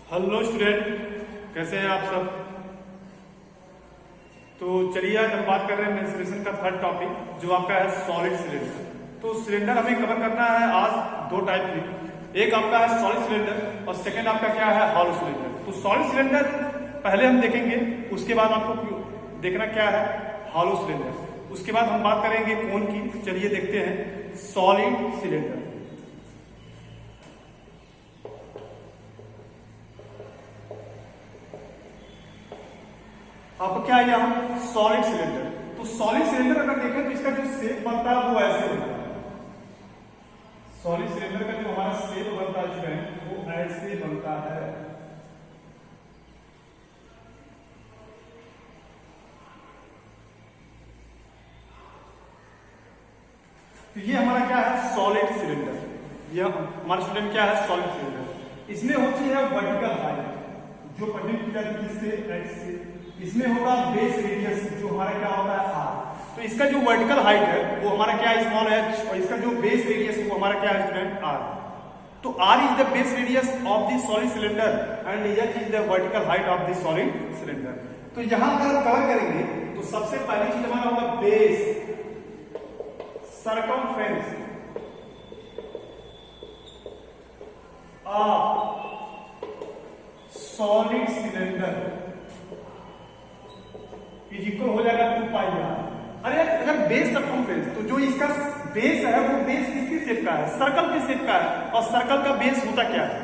Hello student, कैसे हैं आप सब। तो चलिए आज हम बात कर रहे हैं मेंस्ट्रुएशन का थर्ड टॉपिक जो आपका है सॉलिड सिलेंडर। तो सिलेंडर हमें कवर करना है आज दो टाइप की, एक आपका है सॉलिड सिलेंडर और सेकंड आपका क्या है हॉलो सिलेंडर। तो सॉलिड सिलेंडर पहले हम देखेंगे, उसके बाद आपको देखना क्या है हॉलो सिलेंडर, उसके बाद हम बात करेंगे कोन की। चलिए देखते हैं सॉलिड सिलेंडर। आपको क्या है यहाँ सॉलिड सिलेंडर। तो सॉलिड सिलेंडर अगर देखें तो इसका जो शेप बनता है वो ऐसे बनता है। सॉलिड सिलेंडर का जो हमारा शेप बनता है वो ऐसे बनता है। तो ये हमारा क्या है सॉलिड सिलेंडर, ये हमारा स्टूडेंट क्या है सॉलिड सिलेंडर। इसमें होती है वर्टिकल हाइट जो परपेंडिकुलर की जाती है जिससे एक्स से, इसमें होगा बेस रेडियस जो हमारा क्या होता है आर। तो इसका जो वर्टिकल हाइट है वो हमारा क्या है स्मॉल एच, और इसका जो बेस रेडियस है वो हमारा क्या है स्टूडेंट आर। तो R is the base radius of the solid cylinder and H is the vertical height of the solid cylinder. तो यहां अगर कवर करेंगे तो सबसे पहली चीज हमारा होगा base circumference solid cylinder is equal हो जाएगा 2 पाई आर। अरे अगर बेस सर्कमफ्रेंस तो जो इसका बेस है वो बेस किसकी शेप का है, सर्कल की शेप का है। और सर्कल का बेस होता क्या है,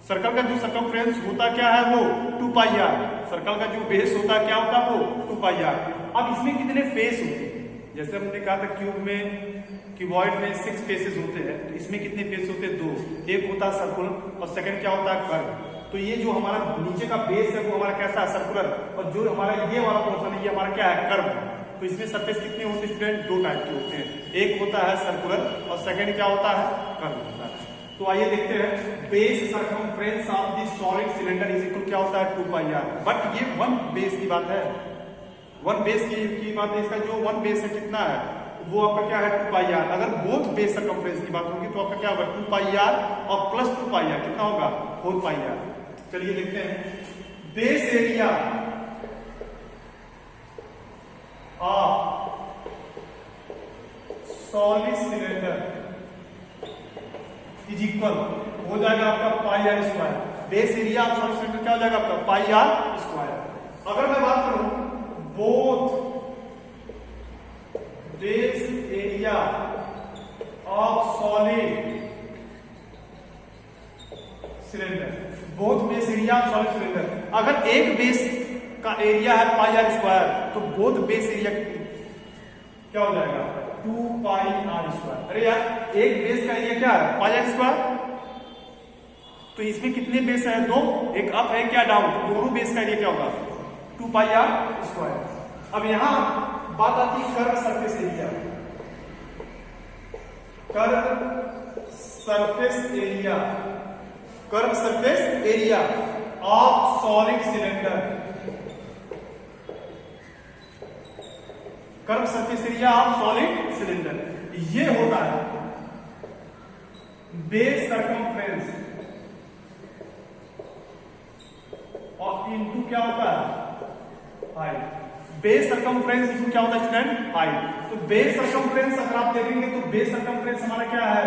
सर्कल का जो सर्कमफ्रेंस होता क्या है वो 2 पाई आर। सर्कल का जो बेस होता है क्या होता है वो 2 पाई आर। अब इसमें कितने फेस होते हैं, जैसे हमने कहा था क्यूब में क्यूबॉइड में 6 फेसेस होते हैं, तो इसमें कितने फेस होते हैं 2। एक होता है सर्कुलर और सेकंड क्या होता है कर्व। तो ये जो हमारा नीचे का बेस है वो हमारा कैसा है सर्कुलर, और जो हमारा ये वाला पोर्शन है ये हमारा क्या है कर्व। तो इसमें सरफेस कितने होते हैं स्टूडेंट, 2 टाइप के होते हैं, एक होता है सर्कुलर और सेकंड क्या होता है कर्व होता है। तो आइए देखते हैं base circumference of the solid cylinder is equal क्या होता है 2 पाई आर। बट ये वन बेस की बात है, वन बेस की बात है। इसका जो वन बेस है कितना है वो आपका क्या है 2 पाई आर। अगर बोथ बेस सर्कमफ्रेंस की बात होगी तो आपका क्या होगा 2 पाई आर और प्लस 2 पाई आर कितना होगा 4 पाई आर। चलिए देखते हैं base area of solid cylinder is equal हो जाएगा आपका pi R square. Base area of solid cylinder क्या हो जाएगा आपका पाई आर स्क्वायर। अगर मैं बात करूं both base area of solid cylinder, both base area of solid cylinder, अगर एक बेस का एरिया है पाई आर स्क्वायर तो बोथ बेस एरिया क्या हो जाएगा 2 पाई आर स्क्वायर। अरे यार एक बेस का एरिया क्या है पाई आर स्क्वायर, तो इसमें कितने बेस है 2, एक अप है क्या डाउन, तो दोनों बेस का एरिया क्या होगा 2 पाई आर स्क्वायर। अब यहां बात आती है curve surface area, curve surface area, curve surface area of solid cylinder, curve surface area of solid cylinder ये होता है बेस सर्कमफ्रेंस और इनटू क्या होता है हाइट। बेस सर्कमफ्रेंस इनटू क्या होता है स्टूडेंट हाइट। तो बेस सर्कमफ्रेंस अगर आप देखेंगे तो बेस सर्कमफ्रेंस हमारा क्या है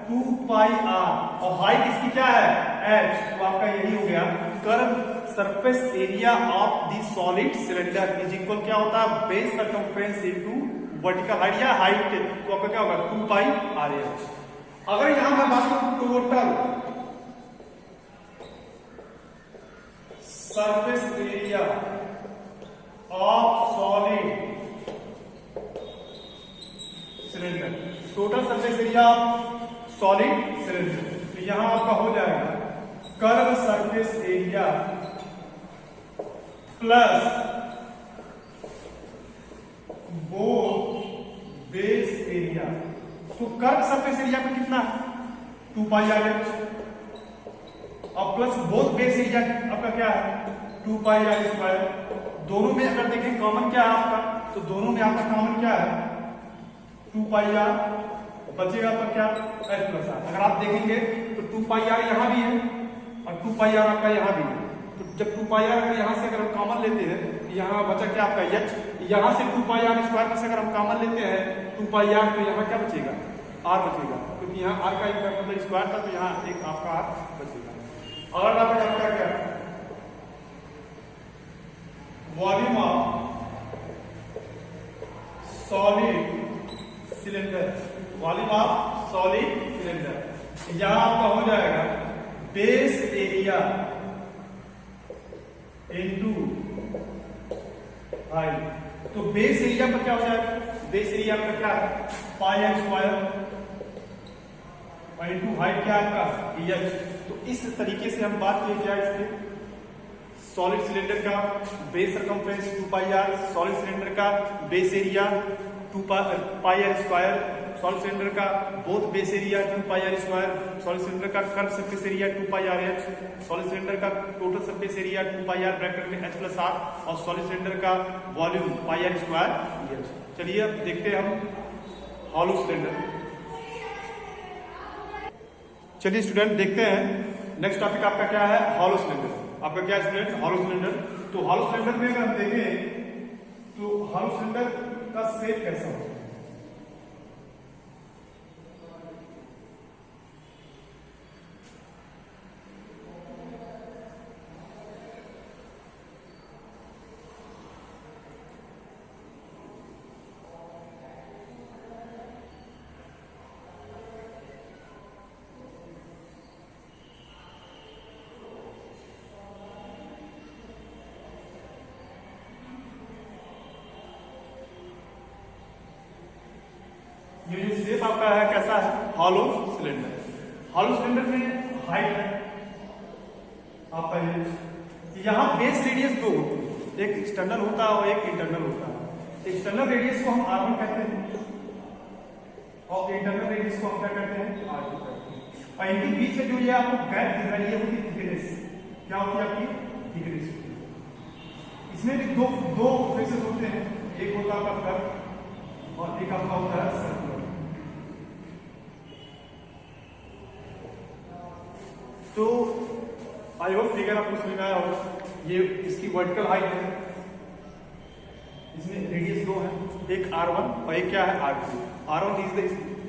2 पाई आर और हाइट इसकी क्या है h। तो आपका यही हो गया curve surface area of the solid cylinder is equal क्या होता है base circumference into vertical height या हाइट। तो आपका क्या होगा 2 पाई आर एच। अगर यहां मैं बात करूं total surface area of solid cylinder, total surface area of solid cylinder, तो यहां आपका हो जाएगा curve surface area plus both base area. तो कर्व सरफेस एरिया में कितना 2 पाई आर एच और प्लस बोथ बेस एरिया आपका क्या है 2 पाई आर स्क्वायर। दोनों में अगर देखें कॉमन क्या है आपका, तो दोनों में आपका कॉमन क्या है 2 पाई आर, बचेगा आपका क्या h प्लस आर। अगर आप देखेंगे तो 2 पाई आर यहां भी है और 2 पाई आर आपका यहाँ भी, तो जब 2 पाई आर यहाँ से अगर हम कॉमन लेते हैं, यहाँ बचा क्या आपका एच, यहाँ से 2 पाई आर स्क्वायर में से अगर हम कॉमन लेते हैं 2 पाई आर, तो यहाँ क्या बचेगा, आर बचेगा, क्योंकि यहाँ आर का मतलब स्क्वायर था, तो यहाँ एक आपका आर बचेगा। और आपका क्या volume of solid cylinder, volume of solid cylinder, यहां आपका हो जाएगा बेस एरिया इनटू हाइट। तो बेस एरिया पर क्या हो जाएगा, बेस एरिया पर क्या है, पाई आर स्क्वायर इनटू हाइट क्या आपका एच। तो इस तरीके से हम बात किए क्या इसके सॉलिड सिलेंडर का base circumference 2 pi R, solid cylinder का base area 2 pi R square, solid cylinder का both base area 2 pi R square, solid cylinder का curve surface area 2 pi R H, solid cylinder का total surface area 2 pi R bracket में H plus R, और solid cylinder का volume pi R square H. चलिए अब देखते हैं हम हॉलो सिलेंडर। चलिए स्टूडेंट देखते हैं नेक्स्ट टॉपिक आपका क्या है, हॉलो सिलेंडर। आपका क्या स्टूडेंट, हॉलो सिलेंडर। तो हॉलो सिलेंडर में अगर हम देखें तो हॉलो सिलेंडर का शेप कैसा होता है, ये जो शेप आपका है कैसा है, हॉलो सिलेंडर। हॉलो सिलेंडर में हाइट है आपका यहाँ बेस रेडियस दो होती है, एक एक्सटर्नल होता है और एक इंटरनल होता है। एक्सटर्नल रेडियस को हम R1 कहते हैं और इंटरनल रेडियस को हम क्या कहते हैं, R2 कहते हैं। और इनके बीच में जो ये आपको गैप दिख रहा है ये होती है थिकनेस, क्या होती है आपकी थिकनेस। इसमें भी दो फेसेस होते हैं, एक होता है आपका कर्व और एक आपका होता है सर्कुलर। तो आई होप फिगर आपको समझ में आया होगा। ये इसकी वर्टिकल हाइट है, इसमें रेडियस दो है, एक R1 और एक क्या है R2। R1 is the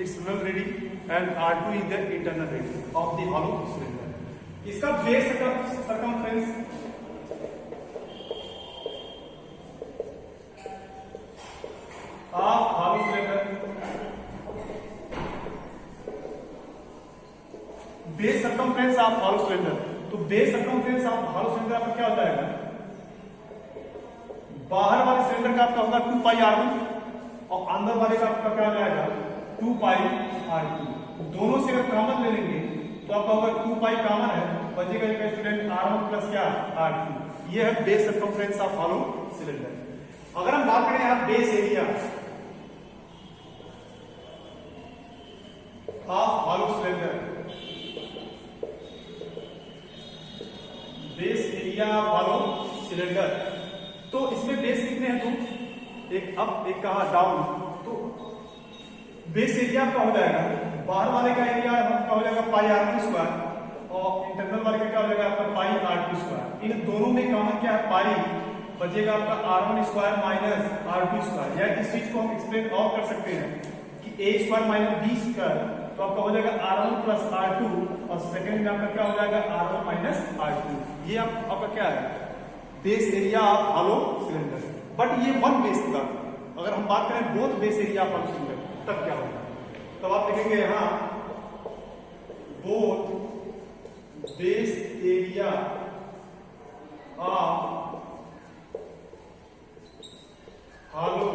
external radius and R2 is the internal radius of the hollow cylinder. इसका base circumference of hollow cylinder, base circumference of hollow cylinder. तो base circumference of hollow cylinder आपका क्या हो जाएगा, बाहर वाले cylinder का आपका होगा 2 पाई R1 और अंदर वाले का आपका क्या हो जाएगा 2 पाई R2। दोनों से अगर कॉमन ले लेंगे तो आपका होगा 2 पाई कॉमन है, बचेगा एक स्टूडेंट R1 प्लस क्या R2। ये है base circumference of hollow cylinder. अगर हम बात करें यहाँ base area of hollow cylinder, base area hollow cylinder, तो इसमें बेस कितने हैं, तो एक अप एक कहा डाउन। तो बेस एरिया आपका हो जाएगा, बाहर वाले का एरिया आपका हो जाएगा पाई R2 स्क्वायर और इंटरनल वाले का क्या हो जाएगा आपका पाई R2 स्क्वायर। इन दोनों में कॉमन क्या है पाई, बचेगा आपका R1 square minus R2 square. या इस चीज को हम एक्सप्लेन और कर सकते हैं कि a square minus b square, तो आपका हो जाएगा R1 प्लस R2 और सेकंड में आपका क्या हो जाएगा R1 माइनस R2। ये आपका क्या है base area of hollow cylinder. But ये वन बेस का, अगर हम बात करें both base area of hollow cylinder तब क्या होगा, तब आप देखेंगे यहाँ both base area of hollow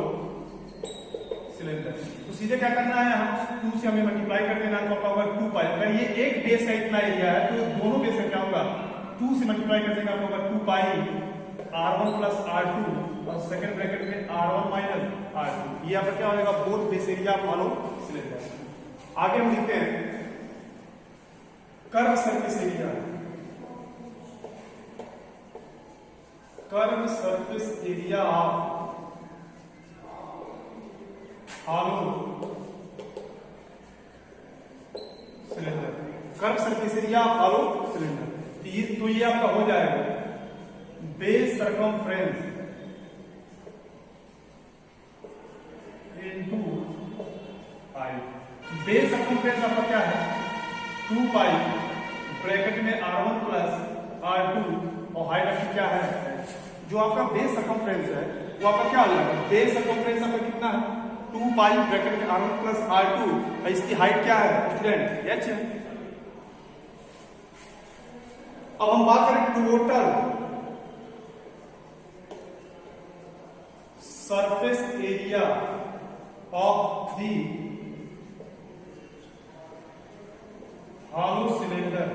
cylinder. तो सीधे क्या करना है, हम 2 से हमें मल्टीप्लाई कर देना, तो आपका होगा 2 पाई। अगर ये एक बेस का इतना एरिया है तो दोनों बेस का क्या होगा 2 से मल्टीप्लाई कर देगा, आपका होगा 2 पाई R1 प्लस R2 और सेकंड ब्रैकेट में R1 माइनस R2। ये आपका क्या हो जाएगा both base area of hollow cylinder. आगे हम लिखते हैं curve surface area, curve surface area of hollow cylinder, curve surface area of hollow cylinder. तो ये आपका हो जाएगा base circumference into height. Base circumference आपका क्या है 2 पाई ब्रैकेट में r1 प्लस r2 और हाइट आपकी क्या है जो आपका बेस सरकमफ्रेंस है वो आपका क्या हो जाएगा बेस सरकमफ्रेंस आपका कितना है 2 पाई ब्रैकेट में r1 प्लस r2 और इसकी हाइट क्या है स्टूडेंट h है। अब हम बात करें total surface area of the hollow cylinder,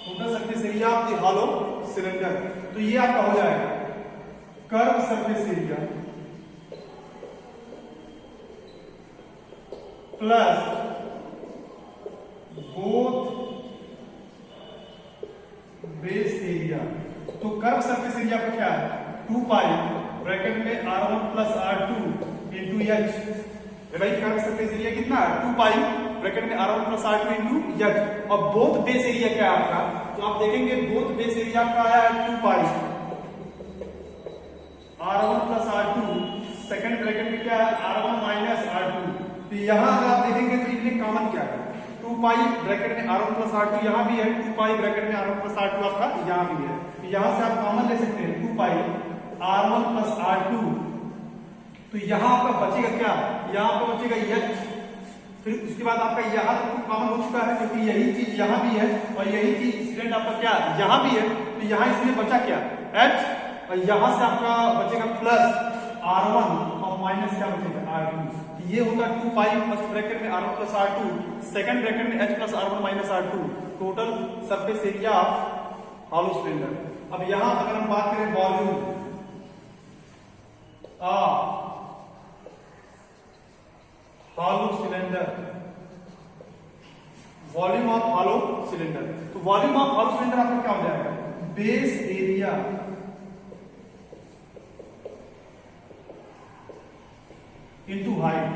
total surface area of the hollow cylinder। तो ये आपका हो जाएगा curve surface area plus both base area. तो कर्व सरफेस एरिया का क्या है 2 पाई ब्रैकेट में r1 plus r2 into H. भाई कर्व सरफेस एरिया कितना है 2 पाई ब्रैकेट में r1 plus r2 into H. और बोथ बेस एरिया क्या है आपका तो आप देखेंगे बोथ बेस एरिया आपका आया है 2 पाई r1 plus r2 second bracket में क्या है r1 माइनस r2। तो यहां अगर आप देखेंगे तो इनमें कॉमन क्या है 2 पाई ब्रैकेट में r1 प्लस r2 यहां भी है 2 पाई ब्रैकेट में r1 प्लस r2 आपका यहां भी है। तो यहां से आप कॉमन ले सकते हैं 2 पाई r1 प्लस r2। तो यहां आपका बचेगा क्या यहां आपका बचेगा h। फिर उसके बाद आपका यहां तो कॉमन हो चुका है क्योंकि यही चीज यहां भी है और यही चीज स्टूडेंट आपका क्या यहां भी है। तो यहां इसलिए बचा क्या h और यहां से आपका बचेगा प्लस r1 और माइनस क्या बचेगा r2। ये होगा 2 पाई फर्स्ट ब्रैकेट में r1 plus r2 second bracket में h plus r1 minus r2 total surface area hollow cylinder. अब यहां अगर हम बात करें volume hollow cylinder volume of hollow cylinder. तो वॉल्यूम ऑफ हॉलो सिलेंडर आपका क्या हो जाएगा बेस एरिया इनटू हाइट।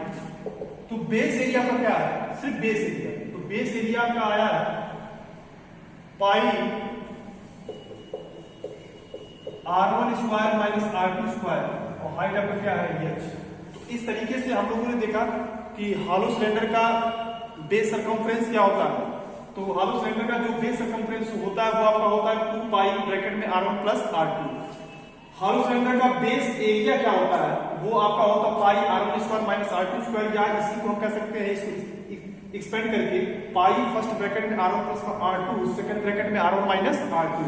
तो बेस एरिया का क्या है सिर्फ बेस एरिया। तो बेस एरिया का आया है पाई r1 square minus r2 square और हाइट आपका क्या है h। तो इस तरीके से हम लोगों ने देखा कि हॉलो सिलेंडर का बेस सरकमफ्रेंस क्या होता है। तो हॉलो सिलेंडर का जो बेस सरकमफ्रेंस होता है वो आपका होता है 2 पाई ब्रैकेट में r1 plus r2। Hollow cylinder का बेस एरिया क्या होता है वो आपका होता है पाई r1 square minus r2 square या इसी को हम कह सकते हैं इसको एक्सपेंड करके पाई फर्स्ट ब्रैकेट में r1 plus r2 second bracket में r1 माइनस r2।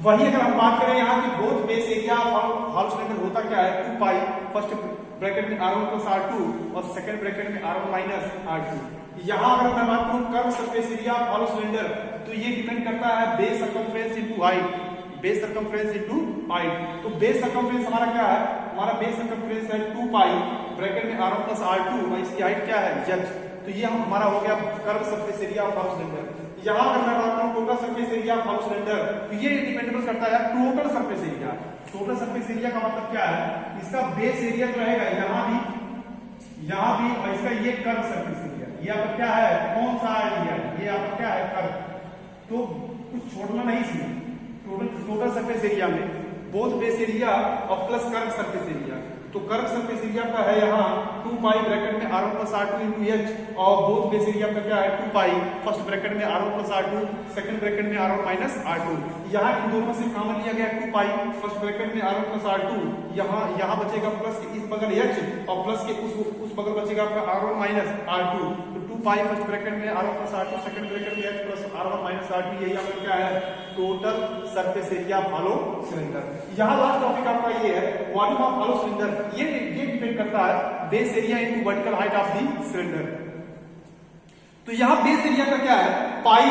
वही अगर हम बात करें यहाँ की both base area hollow cylinder होता क्या है 2 पाई फर्स्ट ब्रैकेट में r1 प्लस r2 और सेकंड ब्रैकेट में r1 माइनस r2। यहाँ अगर मैं बात करूं curve surface area of hollow cylinder तो ये डिपेंड करता है base circumference into height. Base circumference into height. तो बेस सरकमफ्रेंस हमारा क्या है हमारा बेस सरकमफ्रेंस है 2 पाई ब्रैकेट में r1 प्लस r2 और इसकी हाइट क्या है h। तो ये हमारा हो गया curve surface area of hollow cylinder. यहाँ अगर मैं बात करूं total surface area of hollow cylinder तो ये डिपेंडेबल करता है total surface area. Total surface area का मतलब क्या है इसका बेस एरिया जो रहेगा यहाँ भी और इसका ये कर्व सरफेस एरिया ये आपका क्या है कौन सा एरिया ये आपका क्या है कर्व। तो कुछ छोड़ना नहीं इसमें टोटल सरफेस एरिया में बोथ बेस एरिया और प्लस कर्व सरफेस एरिया। तो कर्व सरफेस एरिया का है यहाँ 2 पाई ब्रैकेट में r1 plus r2 into h और बोथ बेस एरिया का क्या है 2 पाई फर्स्ट ब्रैकेट में r1 plus r2 second bracket में r1 माइनस r2। यहाँ इन दोनों से कॉमन लिया गया 2 पाई फर्स्ट ब्रैकेट में r1 प्लस r2 यहाँ बचेगा प्लस इस बगल h और प्लस के उस बगल बचेगा आपका r1 माइनस r2। तो 2 पाई फर्स्ट ब्रैकेट में r1 plus r2 second bracket में h plus r1 minus r2 यही आपका क्या है total surface area of hollow cylinder. यहाँ लास्ट टॉपिक आपका ये है वॉल्यूम ऑफ हॉलो सिलेंडर। ये डिपेंड करता है base area into vertical height of the cylinder. तो यहाँ बेस एरिया का क्या है पाई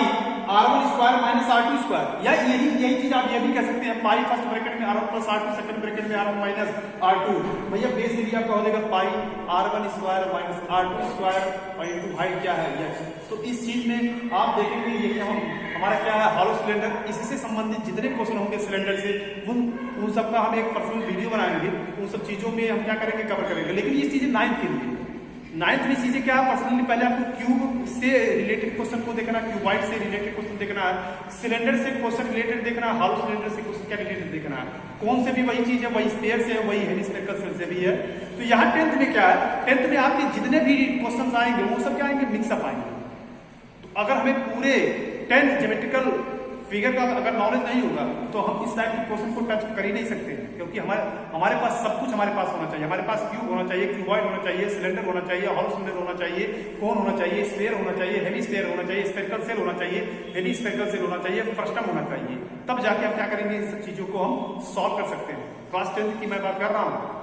r1 square minus r2 square या यही चीज आप ये भी कह सकते हैं पाई फर्स्ट ब्रैकेट में r1 plus r2 second bracket में r1 माइनस r2। भैया बेस एरिया का हो जाएगा पाई r1 square minus r2 square और इनटू हाइट क्या है h। तो इस चीज में आप देखेंगे यही हमारा क्या है हॉलो सिलेंडर। इसी से संबंधित जितने क्वेश्चन होंगे सिलेंडर से उन सबका हम एक पर्सनल वीडियो बनाएंगे। उन सब चीजों में हम क्या करेंगे कवर करेंगे। लेकिन ये चीजें 9th के लिए नाइन्थ में चीजें क्या है, पर्सनली पहले आपको क्यूब से रिलेटेड क्वेश्चन को देखना, क्यूबॉइड से रिलेटेड क्वेश्चन देखना है, सिलेंडर से क्वेश्चन रिलेटेड देखना है, हॉलो सिलेंडर से क्वेश्चन क्या रिलेटेड देखना है, कौन से भी वही चीज है, वही स्पेयर से है, वही हेमिस्फेरिकल सेल से भी है। तो यहाँ 10th में क्या है, 10th में आपके जितने भी क्वेश्चन आएंगे वो सब क्या आएंगे, मिक्सअप आएंगे। तो अगर हमें पूरे 10th ज्योमेट्रिकल फिगर का अगर नॉलेज नहीं होगा तो हम इस टाइप के क्वेश्चन को टच कर ही नहीं सकते, क्योंकि हमारे पास सब कुछ हमारे पास होना चाहिए। हमारे पास क्यूब होना चाहिए, क्यूबॉइड होना चाहिए, सिलेंडर होना चाहिए, हॉलो सिलेंडर होना चाहिए, कोन होना चाहिए, स्फीयर होना चाहिए, हेमी स्फीयर होना चाहिए, स्फेरिकल सेल होना चाहिए, हेमी स्फेरिकल सेल होना चाहिए, फ्रस्टम होना चाहिए। तब जाके हम क्या करेंगे, इन सब चीजों को हम सॉल्व कर सकते हैं। क्लास 10th की मैं बात कर रहा हूँ।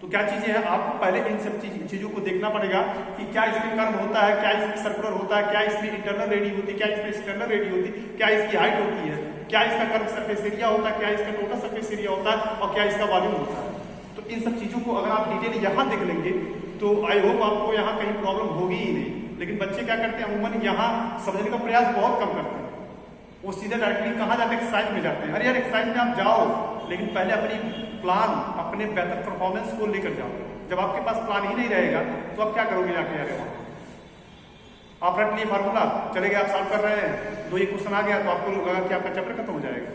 तो क्या चीजें हैं, आपको पहले इन सब चीजों को देखना पड़ेगा कि क्या इसमें कर्व होता है, क्या इसमें सर्कुलर होता है, क्या इसमें इंटरनल रेडी होती है, क्या इसमें एक्सटर्नल रेडी होती है, क्या इसकी हाइट होती है, क्या इसका कर्व सरफेस एरिया होता है, क्या इसका टोटल सरफेस एरिया होता है, और क्या इसका वॉल्यूम होता है। तो इन सब चीजों को अगर आप डिटेल यहाँ देख लेंगे तो आई होप आपको यहाँ कहीं प्रॉब्लम होगी ही नहीं। लेकिन बच्चे क्या करते हैं, अमूमन यहाँ समझने का प्रयास बहुत कम करते हैं, वो सीधे डायरेक्टली कहाँ जाते हैं, एक्सरसाइज में जाते हैं। अरे यार एक्सरसाइज में आप जाओ, लेकिन पहले अपनी प्लान, अपने बेहतर परफॉर्मेंस को लेकर जाओ। जब आपके पास प्लान ही नहीं रहेगा तो आप क्या करोगे जाके, यार आप रट लिए फार्मूला, चले गए, आप सॉल्व कर रहे हैं, 2 क्वेश्चन आ गया तो आपको लगा कि आपका चैप्टर खत्म हो जाएगा।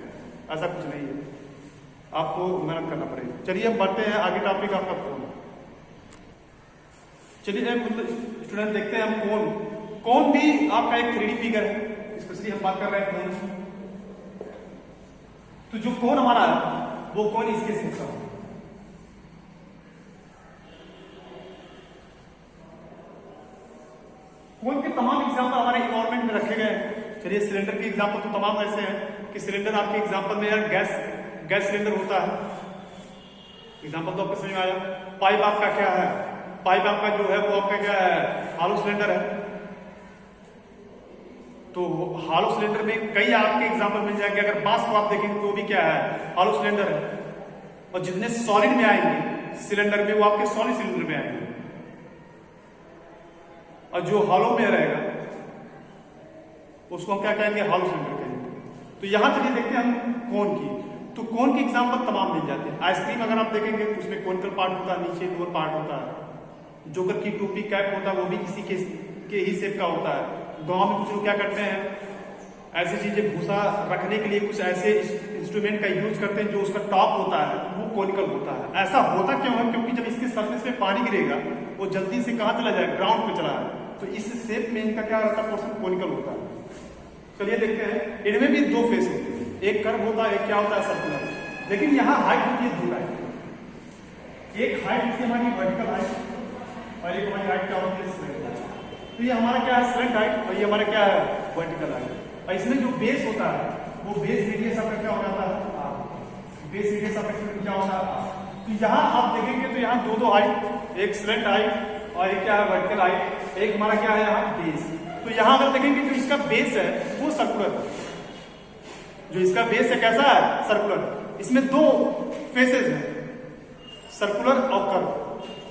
ऐसा कुछ नहीं है, आपको मेहनत करना पड़ेगा। चलिए अब बढ़ते हैं आगे, टॉपिक आपका कोन। चलिए स्टूडेंट देखते हैं हम कोन। कोन भी आपका एक 3D फिगर है, स्पेशली हम बात कर रहे हैं कोन। तो जो कोन हमारा है वो कोन इसके शेप का, कोन के तमाम एग्जाम्पल हमारे इन्वायरमेंट में रखे गए हैं। चलिए सिलेंडर के एग्जाम्पल तो तमाम ऐसे हैं कि सिलेंडर आपके एग्जाम्पल में यार गैस सिलेंडर होता है, एग्जाम्पल तो आपको समझ में आया। पाइप आपका क्या है, पाइप आपका जो है वो आपका क्या है, हॉलो सिलेंडर है। तो हॉलो सिलेंडर में कई आपके एग्जाम्पल मिल जाएंगे। अगर बांस को आप देखेंगे तो भी क्या है, हॉलो सिलेंडर है। और जितने सॉलिड में आएंगे सिलेंडर में वो आपके सॉलिड सिलेंडर में आएंगे, और जो हॉलो में रहेगा उसको हम क्या कहेंगे, हॉलो सिलेंडर कहेंगे। तो यहां चलिए देखते हैं हम कोन की। तो कोन के एग्जाम्पल तमाम मिल जाते हैं। आइसक्रीम अगर आप देखेंगे तो उसमें कोनिकल पार्ट होता है, नीचे लोअर पार्ट होता है। जोकर की टोपी कैप होता है वो भी इसी के ही शेप का होता है। गांव में कुछ लोग क्या करते हैं, ऐसी चीजें भूसा रखने के लिए कुछ ऐसे इंस्ट्रूमेंट का यूज करते हैं जो उसका टॉप होता है वो कोनिकल होता है। ऐसा होता क्यों है, क्योंकि जब इसके सरफेस पे पानी गिरेगा वो जल्दी से कहां चला जाए, ग्राउंड पे चला जाए। तो इस शेप में इनका क्या रहता है, पोर्शन कोनिकल होता है। चलिए देखते हैं, इनमें भी 2 फेस होते हैं, एक कर्व होता है, एक क्या होता है, सर्कुलर। लेकिन यहाँ हाइट होती है 2 टाइप। एक हाइट होती है हमारी वर्टिकल हाइट और एक हमारी हाइट क्या होती है, स्लैंट हाइट। तो ये हमारा क्या है, स्लैंट हाइट, और ये हमारा क्या है, वर्टिकल हाइट। और इसमें जो बेस होता है वो बेस रेडियस आपका क्या हो जाता है, बेस रेडियस आपका क्या होता है। तो यहाँ आप देखेंगे तो यहाँ 2 हाइट, एक स्लैंट हाइट और एक क्या है, वर्टिकल हाइट। एक हमारा क्या है यहाँ बेस। तो यहाँ अगर देखेंगे जो इसका बेस है वो सर्कुलर, जो इसका बेस है कैसा है, सर्कुलर। इसमें 2 फेसेस हैं, सर्कुलर और कर्व।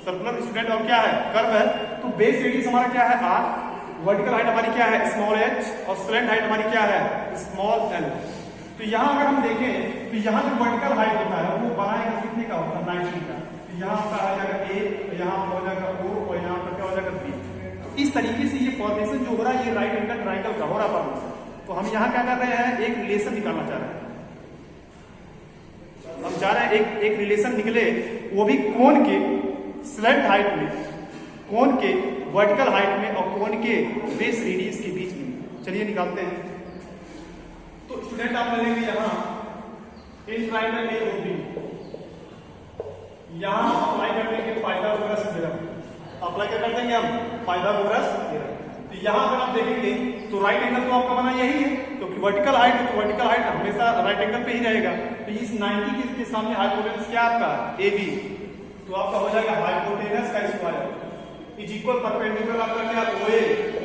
सर्कुलर स्टूडेंट और क्या है, कर्व है। तो बेस रेडियस हमारा क्या है, आर। वर्टिकल हाइट हमारी क्या है, स्मॉल h, और स्लैंट हाइट हमारी क्या है, स्मॉल l। तो यहाँ अगर हम देखें तो यहाँ जो वर्टिकल हाइट होता है वो बनाएगा कितने का होता है, 90 का। तो यहाँ आपका आ जाएगा a, तो यहाँ हो जाएगा o, और यहाँ पर क्या हो जाएगा b। तो इस तरीके से ये फॉर्मेशन जो हो रहा है ये राइट एंगल ट्राइंगल का हो रहा फॉर्मेशन। तो हम यहाँ क्या कर रहे हैं, एक रिलेशन निकालना चाह रहे हैं। हम चाह रहे हैं एक रिलेशन निकले, वो भी कोन के स्लैंट हाइट में, कोन के वर्टिकल हाइट में और कोन के बेस रेडियस के बीच में। चलिए निकालते हैं। तो स्टूडेंट आप लेंगे यहाँ इन ट्राइंगल ए और बी, यहाँ अप्लाई कर देंगे पाइथागोरस थ्योरम। अप्लाई क्या कर देंगे हम, पाइथागोरस थ्योरम। तो यहाँ अगर आप देखेंगे तो राइट एंगल तो आपका बना यही है, क्योंकि वर्टिकल हाइट है तो वर्टिकल हाइट हमेशा राइट एंगल पे ही रहेगा। तो इस 90 के सामने हाइपोटेनस क्या आपका, ए बी। तो आपका हो जाएगा हाइपोटेनस का स्क्वायर इज इक्वल परपेंडिकुलर आपका क्या,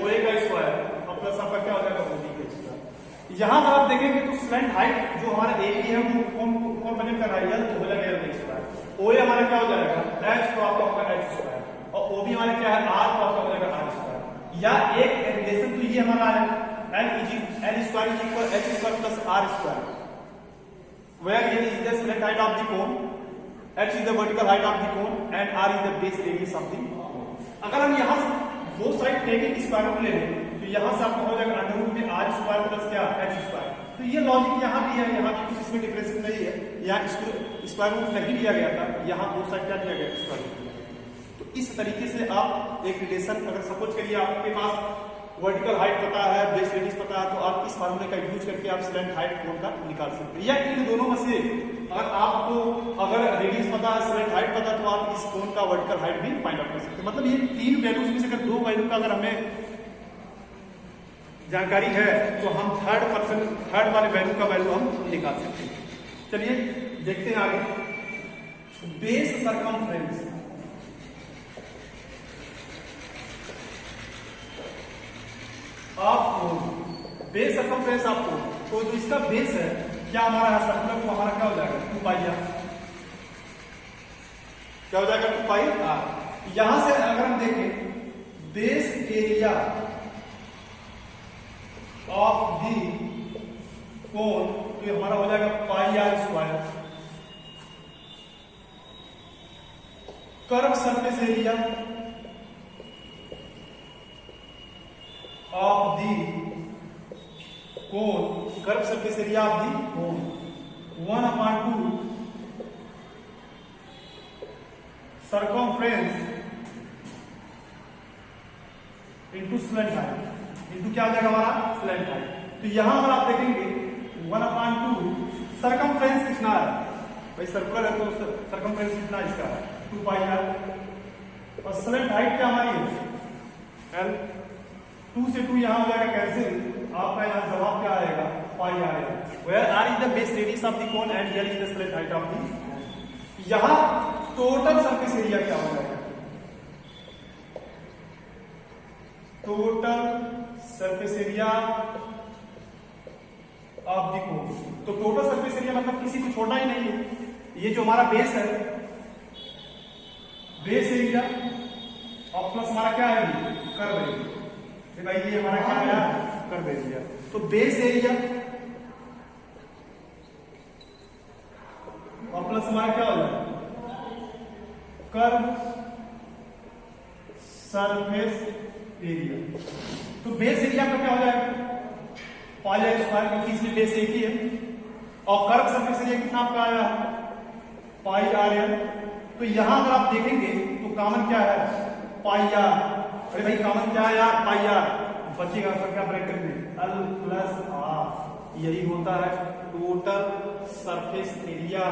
ओए का स्क्वायर, और प्लस आपका क्या हो जाएगा, ओबी का स्क्वायर। यहाँ अगर आप देखेंगे तो स्लैंट हाइट जो हमारा ए बी है वो कौन प्रेजेंट कर रहा है, तो हो जाएगा एल स्क्वायर। ओए हमारा क्या हो जाएगा, एच, तो आपका होगा एच स्क्वायर, और ओबी हमारा क्या है, आर, तो आपका हो जाएगा आर स्क्वायर। या एक रिलेशन तो ये हमारा है, L square is equal H square plus R square, where L is the slant height of the cone, H is the vertical height of the cone, and R is the base radius of the cone. अगर हम यहाँ से वो side taking square root ले लें तो यहाँ से आपको हो जाएगा अंडर रूट में आर स्क्वायर प्लस क्या एच स्क्वायर। तो ये लॉजिक यहाँ भी है, यहाँ भी कुछ इसमें डिफरेंस नहीं है, यहाँ इसको स्क्वायर रूट नहीं लिया गया था, यहाँ दो साइड क्या लिया गया स्क्वायर रूट। तो इस तरीके से आप एक रिलेशन, अगर सपोज करिए आपके पास वर्टिकल हाइट पता है, बेस रेडियस पता है, तो आप इस फार्मूले का यूज करके आप स्लैंट हाइट कोण का निकाल सकते हैं। या इन दोनों में से अगर आपको अगर रेडियस पता है, स्लैंट हाइट पता है, तो आप इस कोण का वर्टिकल हाइट भी फाइंड आउट कर सकते हैं। मतलब ये तीन वैल्यूज में से अगर दो वैल्यू का अगर हमें जानकारी है तो हम थर्ड वाले वैल्यू का वैल्यू हम निकाल सकते हैं। चलिए देखते हैं आगे। बेस सरकमफ्रेंस, आपको बेस सरकमफ्रेंस आपको, तो जो इसका बेस है क्या हमारा है सर्कुलर, तो हमारा क्या हो जाएगा 2 पाई आर, क्या हो जाएगा 2 पाई आर। यहां से अगर हम देखें base area of the cone, तो ये हमारा हो जाएगा pi R square. Curve surface area of the cone, curve surface area of the cone 1/2 circumference into slant height, into क्या आ जाएगा हमारा स्लैंट हाइट। तो यहां अगर आप देखेंगे 1/2 सर्कमफ्रेंस कितना है भाई, सर्कुलर है तो सर्कमफ्रेंस कितना इसका है 2 पाई आर, और स्लैंट हाइट क्या हमारी है L, 2 से 2 यहां हो जाएगा कैंसिल, आपका यहां जवाब क्या आएगा पाई आएगा। Where R is the base radius of the cone and L is the slant height of the. यहां टोटल सरफेस एरिया क्या हो जाएगा, total surface area of the cone. तो टोटल सरफेस एरिया मतलब किसी को छोड़ना ही नहीं है, ये जो हमारा बेस है, बेस एरिया और प्लस हमारा क्या है कर्व एरिया, भाई ये हमारा क्या है कर्व एरिया। तो बेस एरिया और प्लस हमारा क्या हो जाएगा कर्व सरफेस एरिया। तो बेस एरिया का क्या हो जाएगा पाई आर स्क्वायर, क्योंकि इसमें बेस एक ही है, और कर्व सरफेस एरिया कितना आपका आया पाई आर एल। तो यहां अगर आप देखेंगे तो कॉमन क्या है पाई आर, अरे भाई कॉमन क्या है यार पाई आर, बचेगा सर क्या ब्रैकेट में एल प्लस आर, यही होता है total surface area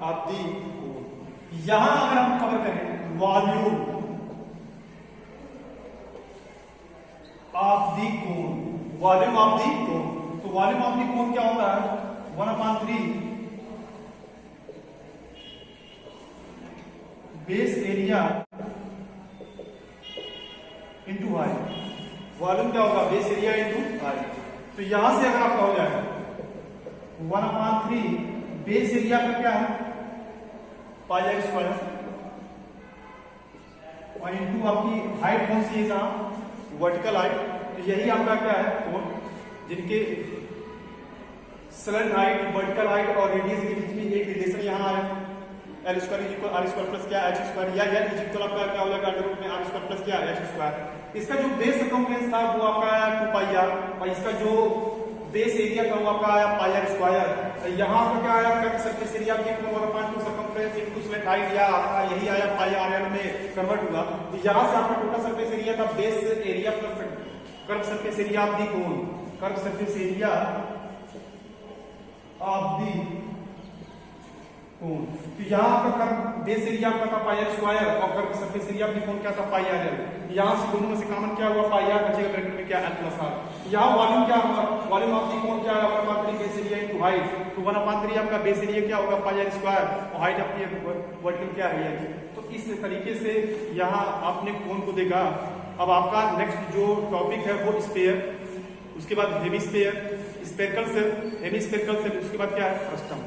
of the cone. यहां अगर हम कवर करें volume of the cone, volume of the cone, तो वॉल्यूम ऑफ दी कोन क्या होता है 1/3 base area into height. Volume क्या होगा बेस एरिया इंटू हाइट। तो यहां से अगर आपका हो जाएगा 1/3 बेस एरिया का क्या है पाई आर स्क्वायर, और इंटू आपकी हाइट कौन सी है जहां वर्टिकल हाइट, तो यही आपका क्या है कोण, जिनके स्लैंट हाइट वर्टिकल हाइट और रेडियस के बीच में एक रिलेशन यहां आ रहा है L square is equal R square plus क्या एच स्क्वायर, या एल इज इक्वल आपका क्या हो जाएगा अंडर रूट में आर स्क्वायर प्लस क्या एच स्क्वायर। इसका जो बेस सर्कमफ्रेंस था वो आपका आया 2 पाई आर, और इसका जो बेस एरिया था वो आपका आया पाई आर स्क्वायर। यहाँ पर क्या आया कर्व सरफेस एरिया की 1/2 सर्कमफ्रेंस इनटू स्लैंट हाइट, या आपका यही आया पाई आर एल में कन्वर्ट हुआ। तो यहाँ से आपका टोटल सरफेस एरिया था base area plus curve surface area of the cone, curve surface area of the cone. तो यहाँ पर कर्व बेस एरिया आपका था पाई आर स्क्वायर और curve surface area of the cone क्या था पाई आर एल। यहाँ से दोनों में से कॉमन क्या हुआ पाई आर, बचेगा ब्रैकेट में क्या एल प्लस आर। यहाँ वॉल्यूम क्या होगा वॉल्यूम ऑफ दी कोन क्या है 1/3 बेस एरिया इनटू हाइट, तो 1/3 आपका बेस एरिया क्या होगा पाई आर स्क्वायर और हाइट आपकी वर्टिकल क्या है। तो इस तरीके से यहाँ आपने कोन को देखा। अब आपका नेक्स्ट जो टॉपिक है वो स्फीयर, उसके बाद hemisphere, spherical shell, hemispherical shell, उसके बाद क्या है फ्रस्टम।